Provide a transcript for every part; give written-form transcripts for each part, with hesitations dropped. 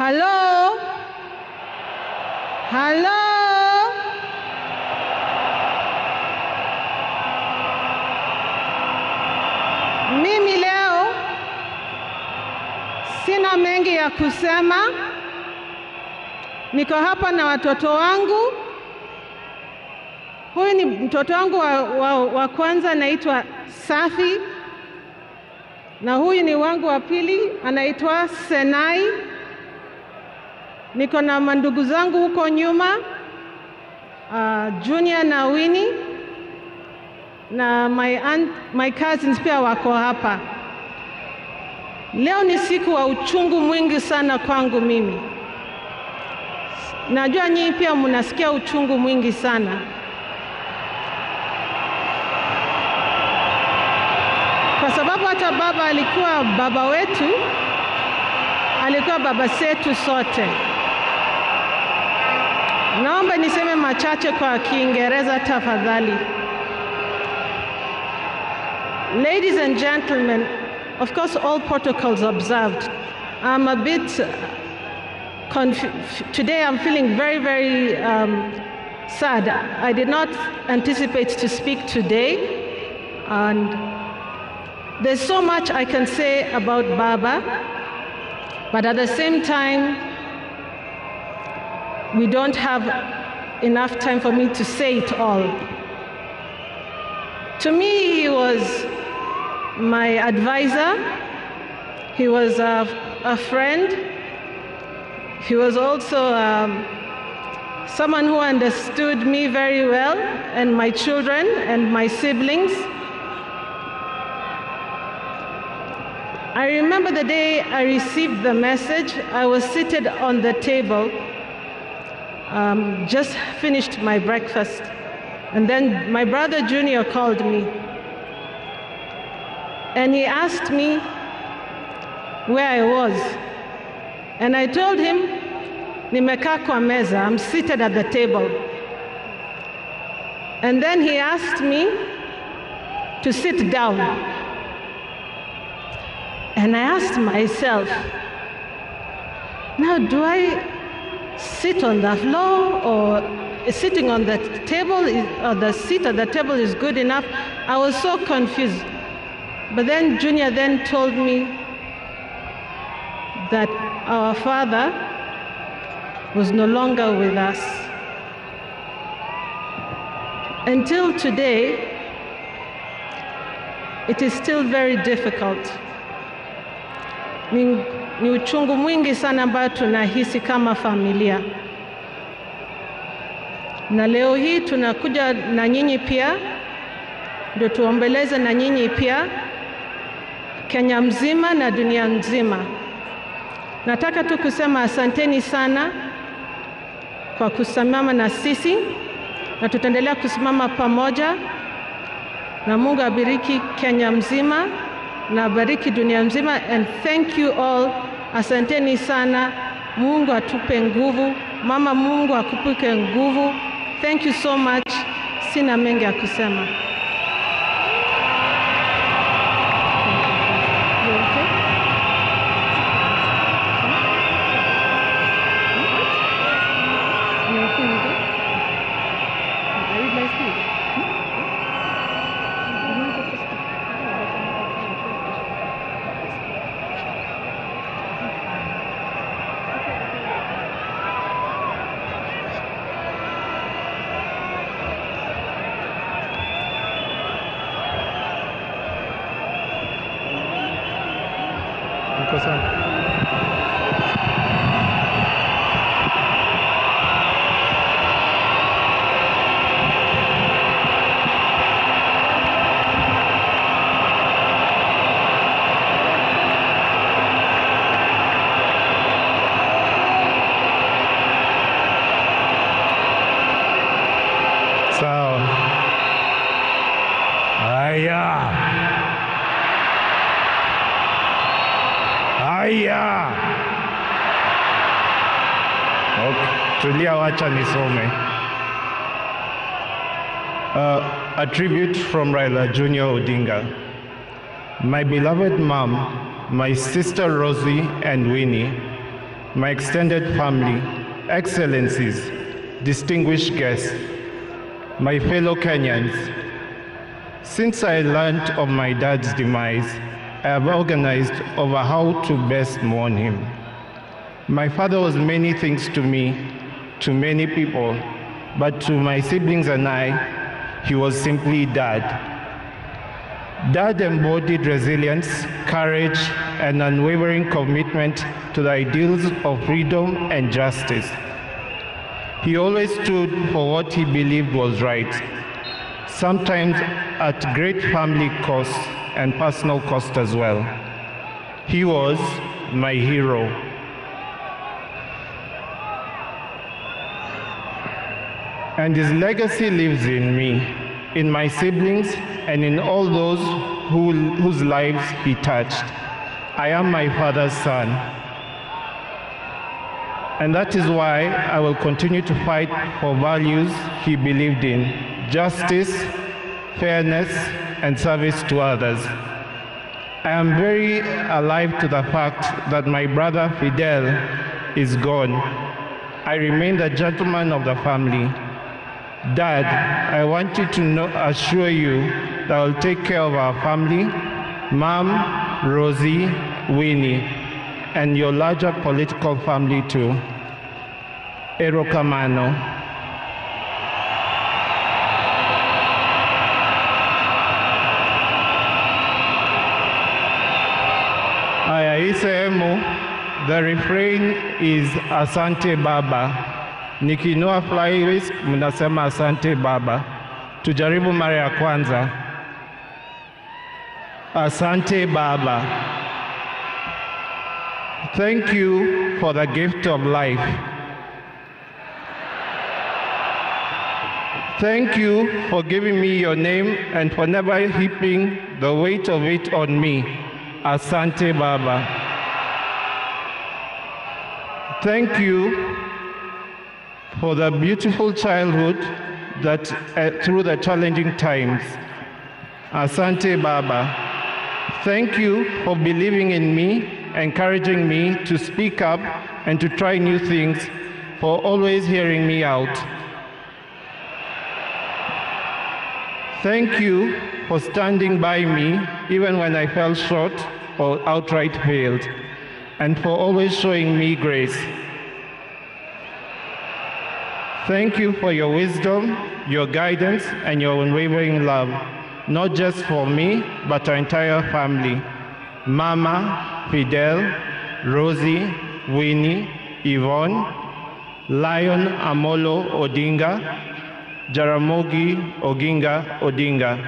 Hello? Hello? Mimi leo sina mengi ya kusema. Niko hapa na watoto wangu. Huyu ni mtoto wangu wa kwanza, anaitwa Safi. Na huyu ni wangu wa pili, anaitwa Senai. Niko na mandugu zangu huko nyuma, Junior na Winnie. Na my cousins pia wako hapa. Leo ni siku wa uchungu mwingi sana kwangu mimi. Najua nyinyi pia mnasikia uchungu mwingi sana. Kwa sababu hata baba alikuwa baba wetu, alikuwa baba zetu sote. Naomba niseme machache kwa Kiingereza tafadhali. Ladies and gentlemen, of course all protocols observed. I'm a bit today I'm feeling very, very sad. I did not anticipate to speak today, and there's so much I can say about Baba, but at the same time, we don't have enough time for me to say it all. To me, he was my advisor. He was a friend. He was also someone who understood me very well, and my children and my siblings. I remember the day I received the message. I was seated on the table, just finished my breakfast. And then my brother Junior called me. And he asked me where I was. And I told him, nimekaa kwa meza, I'm seated at the table. And then he asked me to sit down. And I asked myself, now do I sit on the floor, or sitting on the table, or the seat at the table is good enough? I was so confused. But then Junior then told me that our father was no longer with us. Until today, it is still very difficult. Ni uchungu mwingi sana ambao tunahisi kama familia. Na leo hii tunakuja na nyinyi pia, ndio tuombeleze na nyinyi pia, Kenya mzima na dunia nzima. Nataka tu kusema asanteni sana kwa kusimama na sisi, na tutaendelea kusimama pamoja, na Mungu abariki Kenya mzima na abariki dunia mzima. And thank you all. Asanteni sana. Mungu atupe nguvu. Mama, Mungu akupe nguvu. Thank you so much. Sina mengi ya kusema. Tulia, wacha nisome. A tribute from Raila Junior Odinga. My beloved mom, my sister Rosie and Winnie, my extended family, excellencies, distinguished guests, my fellow Kenyans. Since I learned of my dad's demise, I have organized over how to best mourn him. My father was many things to me, to many people, but to my siblings and I, he was simply Dad. Dad embodied resilience, courage, and unwavering commitment to the ideals of freedom and justice. He always stood for what he believed was right, sometimes at great family cost and personal cost as well. He was my hero. And his legacy lives in me, in my siblings, and in all those whose lives he touched. I am my father's son. And that is why I will continue to fight for values he believed in: justice, fairness, and service to others. I am very alive to the fact that my brother Fidel is gone. I remain the gentleman of the family. Dad, I want you to assure you that I will take care of our family, Mom, Rosie, Winnie, and your larger political family too. Erokamano. The refrain is Asante Baba. Nikinua flywheel mnasema Asante Baba. Tujaribu mara ya kwanza. Asante Baba. Thank you for the gift of life. Thank you for giving me your name and for never heaping the weight of it on me. Asante Baba. Thank you for the beautiful childhood that through the challenging times. Asante Baba. Thank you for believing in me, encouraging me to speak up and to try new things, for always hearing me out. Thank you for standing by me even when I fell short or outright failed, and for always showing me grace. Thank you for your wisdom, your guidance, and your unwavering love, not just for me, but our entire family. Mama, Fidel, Rosie, Winnie, Yvonne, Lion Amolo Odinga, Jaramogi Oginga Odinga.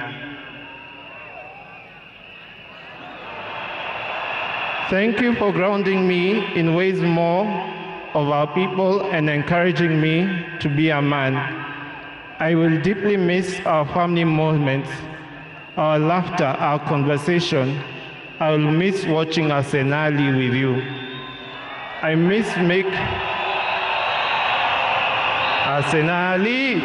Thank you for grounding me in ways more of our people and encouraging me to be a man. I will deeply miss our family moments, our laughter, our conversation. I will miss watching Arsenali with you. I miss Arsenali.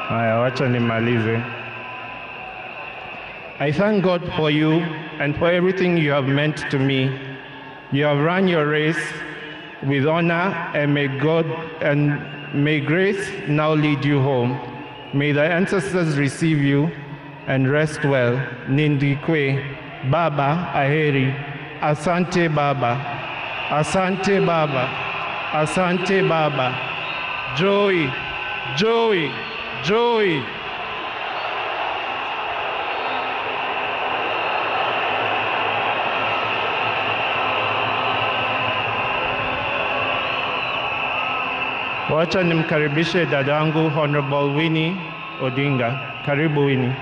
Haya, wacha nimalize. I thank God for you and for everything you have meant to me. You have run your race with honor, and may grace now lead you home. May the ancestors receive you and rest well. Nindikwe, Baba Aheri, Asante Baba, Asante Baba, Asante Baba, Joey, Joey, Joey. Wacha nimkaribishe dadangu Honorable Winnie Odinga. Karibu Winnie.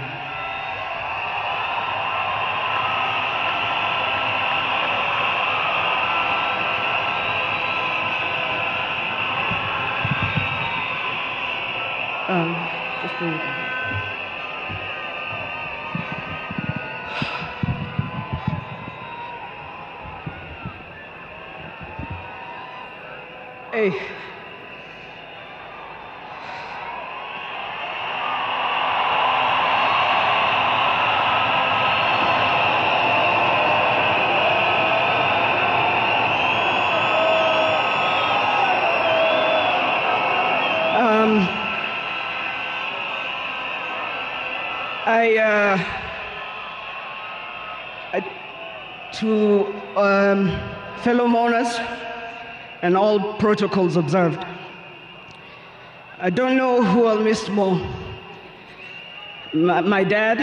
Hey. To fellow mourners and all protocols observed, I don't know who I'll miss more, my dad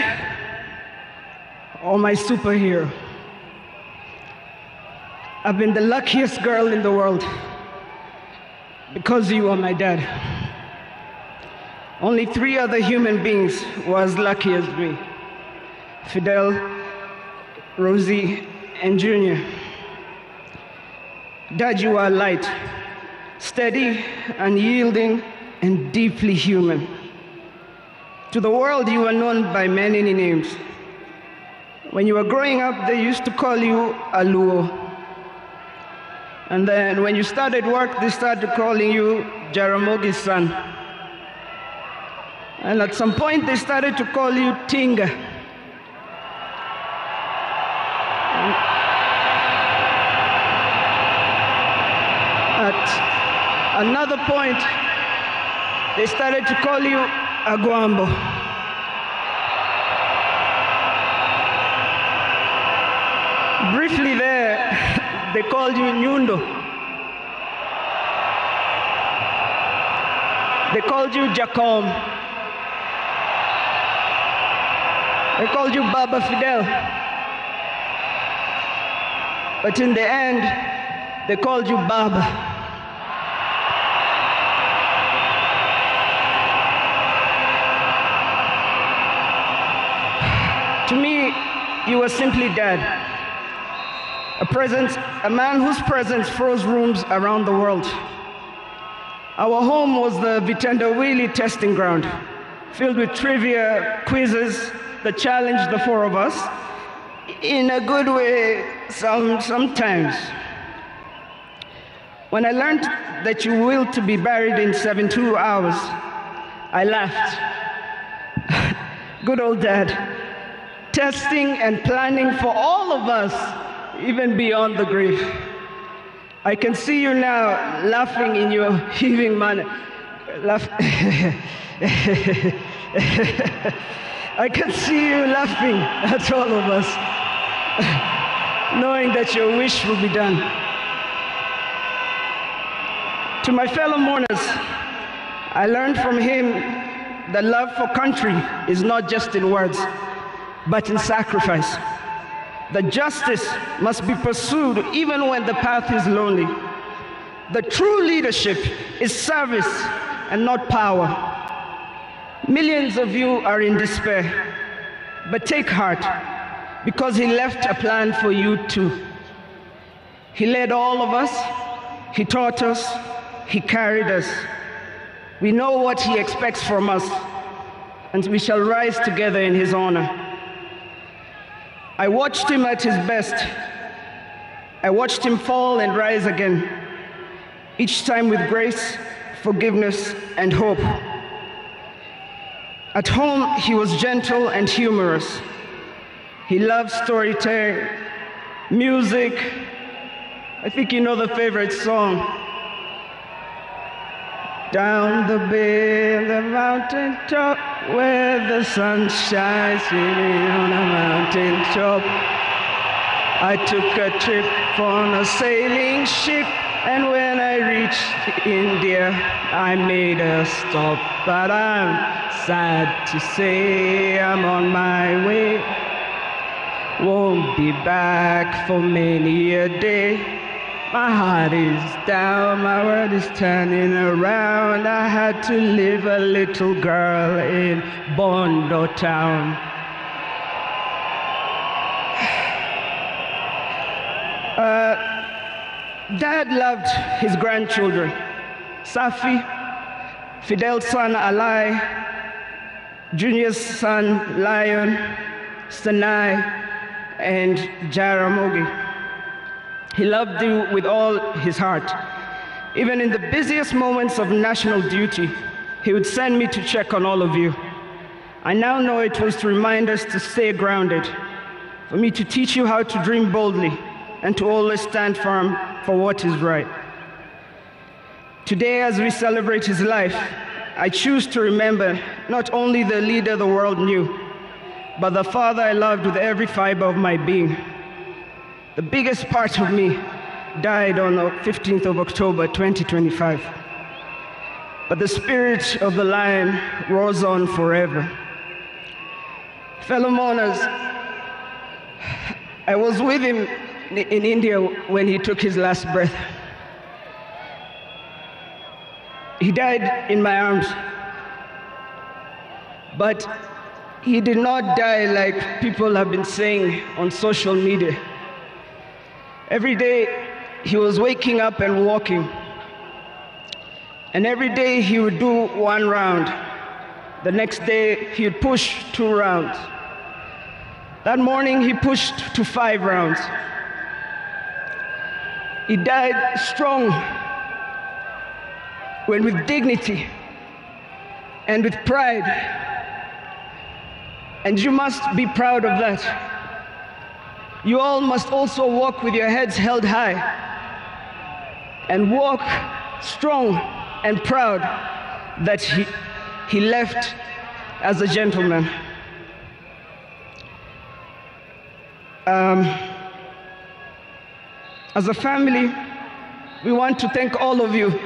or my superhero. I've been the luckiest girl in the world because you are my dad. Only 3 other human beings were as lucky as me: Fidel, Rosie, and Junior. Dad, you are light, steady, unyielding, and deeply human. To the world, you are known by many names. When you were growing up, they used to call you Aluo. And then when you started work, they started calling you Jaramogi's son. And at some point, they started to call you Tinga. At another point, they started to call you Aguambo. Briefly there, they called you Nyundo. They called you Jacom. They called you Baba Fidel. But in the end, they called you Baba. To me, you were simply Dad. A man whose presence froze rooms around the world. Our home was the Vitendawili testing ground, filled with trivia, quizzes that challenged the 4 of us, in a good way sometimes. When I learned that you willed to be buried in 72 hours, I laughed. Good old Dad, testing and planning for all of us, even beyond the grave. I can see you now laughing in your heaving manner. I can see you laughing at all of us, knowing that your wish will be done. To my fellow mourners, I learned from him that love for country is not just in words, but in sacrifice. That justice must be pursued even when the path is lonely. The true leadership is service and not power. Millions of you are in despair, but take heart, because he left a plan for you too. He led all of us, he taught us, he carried us. We know what he expects from us, and we shall rise together in his honor. I watched him at his best. I watched him fall and rise again, each time with grace, forgiveness, and hope. At home, he was gentle and humorous. He loved storytelling, music. I think you know the favorite song. Down the bay, the mountain top, where the sun shines on a mountain top. I took a trip on a sailing ship, and when I reached India, I made a stop. But I'm sad to say I'm on my way. Won't be back for many a day. My heart is down, my world is turning around. I had to leave a little girl in Bondo town. Dad loved his grandchildren. Safi, Fidel's son Alai, Junior's son Lion, Sanai, and Jaramogi. He loved you with all his heart. Even in the busiest moments of national duty, he would send me to check on all of you. I now know it was to remind us to stay grounded, for me to teach you how to dream boldly, and to always stand firm for what is right. Today, as we celebrate his life, I choose to remember not only the leader the world knew, but the father I loved with every fiber of my being. The biggest part of me died on the 15th of October, 2025. But the spirit of the lion roars on forever. Fellow mourners, I was with him in India when he took his last breath. He died in my arms. But he did not die like people have been saying on social media. Every day he was waking up and walking. And every day he would do 1 round. The next day he would push 2 rounds. That morning he pushed to 5 rounds. He died strong, when with dignity and with pride. And you must be proud of that. You all must also walk with your heads held high and walk strong and proud that he left as a gentleman. As a family, we want to thank all of you,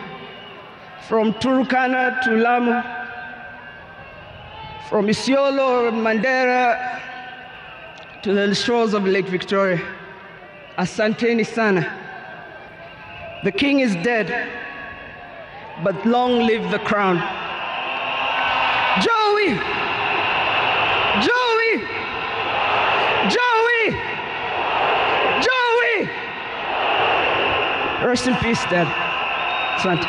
from Turkana to Lamu, from Isiolo, Mandera, to the shores of Lake Victoria. Asanteni sana. The king is dead, but long live the crown. Joey! Joey! Joey! Joey! Rest in peace, Dad. Asante.